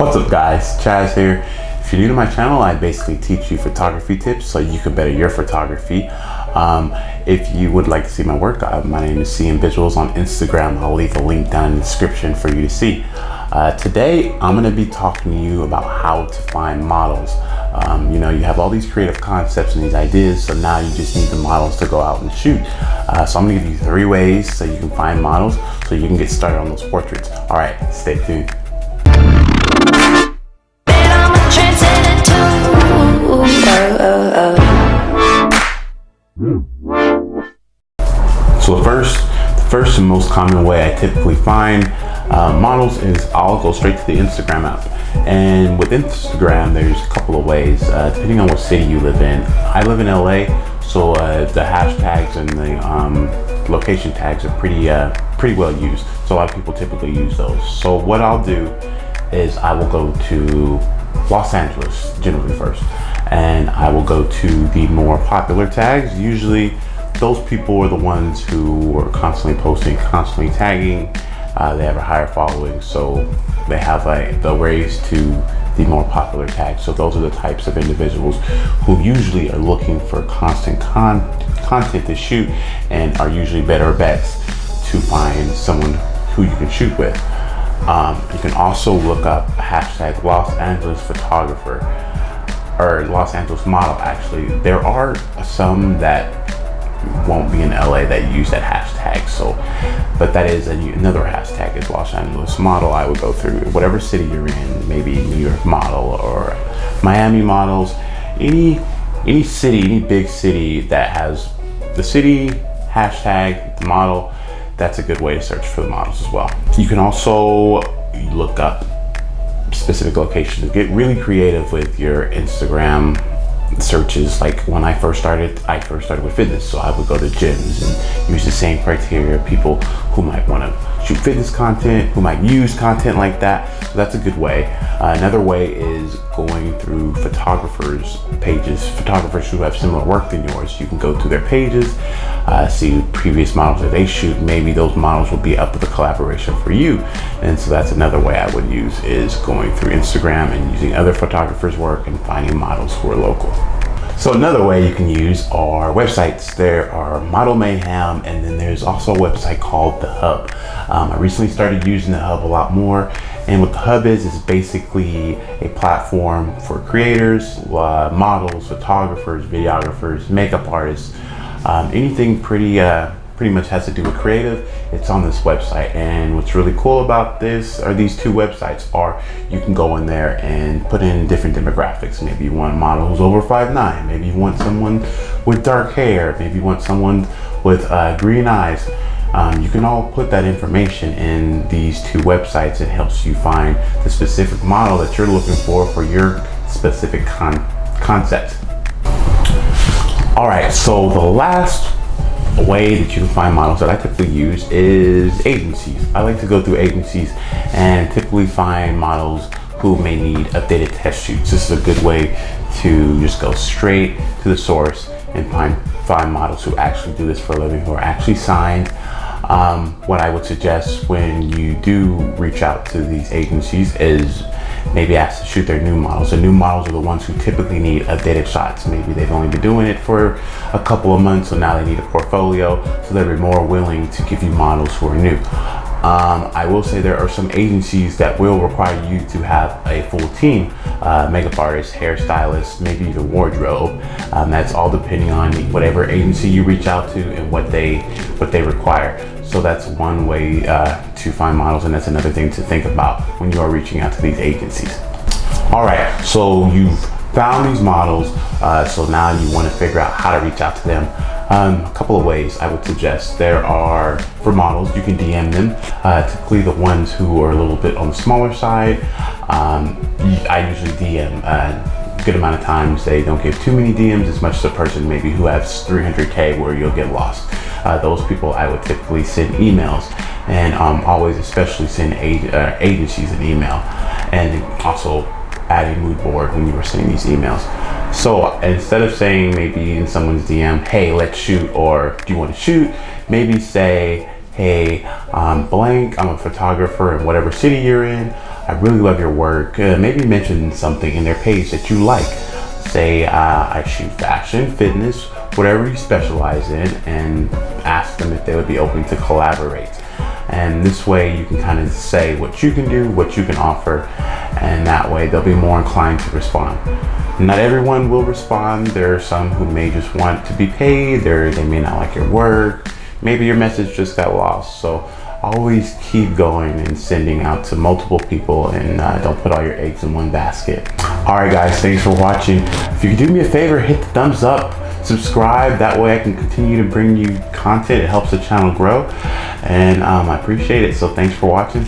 What's up guys, Chaz here. If you're new to my channel, I basically teach you photography tips so you can better your photography. If you would like to see my work, my name is CM Visuals on Instagram. I'll leave a link down in the description for you to see. Today, I'm gonna be talking to you about how to find models. You know, you have all these creative concepts and these ideas, so now you just need the models to go out and shoot. So I'm gonna give you 3 ways so you can find models so you can get started on those portraits. All right, stay tuned. So the first and most common way I typically find models is I'll go straight to the Instagram app. And with Instagram, there's a couple of ways, depending on what city you live in. I live in LA, so the hashtags and the location tags are pretty well used. So a lot of people typically use those. So what I'll do is I will go to Los Angeles generally first, and I will go to the more popular tags. Usually those people are the ones who are constantly posting, constantly tagging. They have a higher following, so they have the raise to the more popular tags. So those are the types of individuals who usually are looking for constant content to shoot and are usually better bets to find someone who you can shoot with. You can also look up hashtag Los Angeles photographer or Los Angeles model. Actually, there are some that won't be in LA that use that hashtag, so but that is another hashtag is Los Angeles model. I would go through whatever city you're in, maybe New York model or Miami models, any city, any big city that has the city hashtag, the model. That's a good way to search for the models as well. You can also look up specific locations. Get really creative with your Instagram searches. Like when I first started with fitness, so I would go to gyms and use the same criteria. People who might want to shoot fitness content, who might use content like that. So that's a good way. Another way is going through photographers' pages, photographers who have similar work than yours. You can go to their pages, see previous models that they shoot. Maybe those models will be up with a collaboration for you. And so that's another way I would use, is going through Instagram and using other photographers' work and finding models who are local. So another way you can use are websites. There are Model Mayhem, and then there's also a website called The Hub. I recently started using The Hub a lot more, and what The Hub is basically a platform for creators, models, photographers, videographers, makeup artists, anything pretty much has to do with creative. It's on this website, and what's really cool about these 2 websites are you can go in there and put in different demographics. Maybe you want a model who's over 5'9", maybe you want someone with dark hair, maybe you want someone with green eyes. You can all put that information in these 2 websites. It helps you find the specific model that you're looking for your specific concept. All right, so the last way that you can find models that I typically use is agencies. I like to go through agencies and typically find models who may need updated test shoots. This is a good way to just go straight to the source and find models who actually do this for a living, who are actually signed. What I would suggest when you do reach out to these agencies is maybe ask to shoot their new models. The new models are the ones who typically need updated shots. Maybe they've only been doing it for a couple of months, so now they need a portfolio, so they'll be more willing to give you models who are new. I will say there are some agencies that will require you to have a full team, makeup artists, hairstylists, maybe even wardrobe. That's all depending on whatever agency you reach out to and what they require. So that's one way to find models, and that's another thing to think about when you are reaching out to these agencies. All right, so you've found these models, so now you want to figure out how to reach out to them. A couple of ways I would suggest. There are, for models, you can DM them, typically the ones who are a little bit on the smaller side. I usually DM a good amount of times. They don't give too many DMs, as much as a person maybe who has 300K where you'll get lost. Those people I would typically send emails, and always especially send agencies an email, and also add a mood board when you are sending these emails. So instead of saying maybe in someone's DM, hey, let's shoot, or do you want to shoot, maybe say, hey, I'm blank, I'm a photographer in whatever city you're in. I really love your work, maybe mention something in their page that you like. Say, I shoot fashion, fitness, whatever you specialize in, and ask them if they would be open to collaborate. And this way you can kind of say what you can do, what you can offer, and that way they'll be more inclined to respond. Not everyone will respond. There are some who may just want to be paid, they may not like your work, maybe your message just got lost. So always keep going and sending out to multiple people, and don't put all your eggs in one basket. All right guys, thanks for watching. If you could do me a favor, hit the thumbs up, subscribe, that way I can continue to bring you content. It helps the channel grow, and I appreciate it. So thanks for watching.